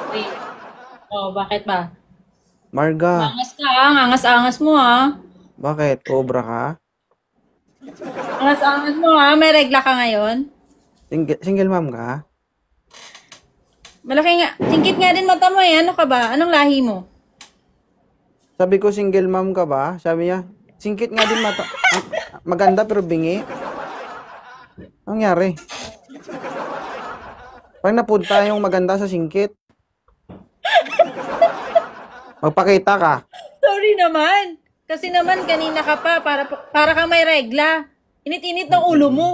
Wait. Oh, bakit ba? Marga, Angas ka, ha? Angas-angas mo, ha? bakit? Cobra ka? Angas-angas mo, ha? May regla ka ngayon? Single mom ka? Malaki nga. Singkit nga din mata mo, eh. Ano ka ba? Anong lahi mo? Sabi ko single mom ka ba? Sabi niya, singkit nga din mata. Maganda pero bingi. Anong nangyari? Pag napunta yung maganda sa singkit, magpakita ka. Sorry naman. Kasi naman, kanina ka pa. Para ka may regla. Init-init ng ulo mo.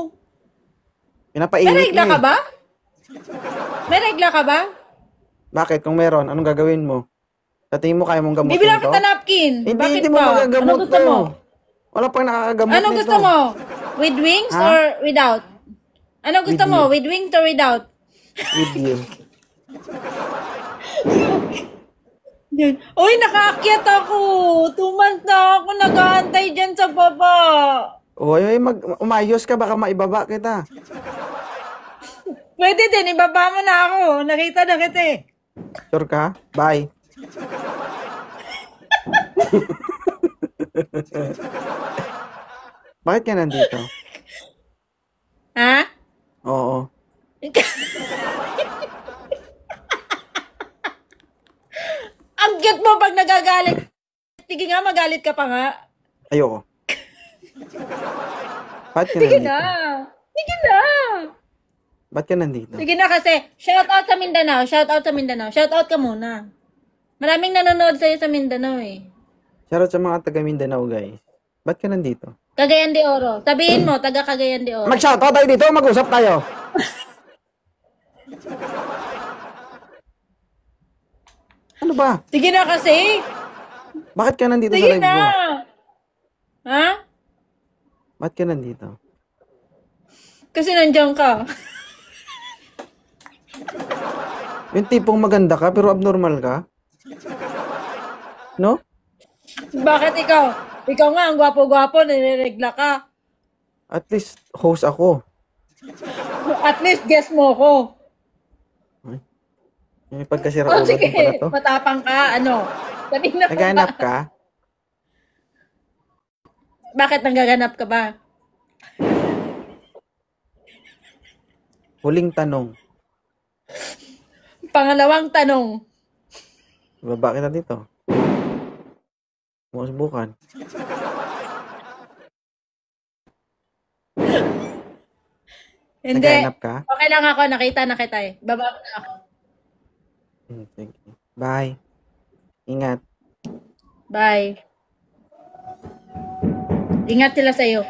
May Pinapainit regla mo ka eh. ba? May regla ka ba? Bakit? Kung meron, anong gagawin mo? Sa tingin mo kaya mong gamutin Bibilang to? kita napkin. Hindi Bakit mo ba? Anong magagamot gusto to. mo? Wala pang nakakagamot Anong nito. gusto mo? With wings Ha? or without? Anong With gusto mo? you. With wings or without? With you. Yan. Uy, nakaakyat ako. 2 months na ako nag-aantay dyan sa baba. Oy, umayos ka, baka maibaba kita. Pwede din, ibaba mo na ako. Nakita na kita eh. Sure ka? Bye. Bakit ka nandito? Ha? Oo. Ang cute mo pag nagagalit. Sige nga, magalit ka pa nga. Ayoko. Bakit ka Sige na. nandito? Sige na. Bakit ka nandito? Sige na kasi, shout out sa Mindanao. Shout out sa Mindanao. Shout out ka muna. Maraming nanonood sa'yo sa Mindanao eh. Shoutout sa mga taga Mindanao, guys. Bakit ka nandito? Cagayan de Oro. Sabihin mo, taga Cagayan de Oro. Mag-shoutout tayo dito, mag-usap tayo. Ano ba? Sige na kasi. Bakit ka nandito sa Sige live na. ko? Ha? Bakit ka nandito? Kasi nandiyan ka. Yung tipong maganda ka pero abnormal ka? No? Bakit ikaw? Ikaw nga, ang gwapo-gwapo, nireregla ka. At least host ako. At least guess mo ko. Ay, may pagkasira Oh, ulo sige. din pala to. Matapang ka, ano? Sabihin na ba? Naghanap ka? Bakit nanggaganap ka ba? Huling tanong. Pangalawang tanong. Baba kita dito. Masubukan. Hindi. Naghanap ka? Okay lang ako, nakita na kita eh. Baba ko na ako. Sige. Bye. Ingat. Bye. Ingat sila sa'yo.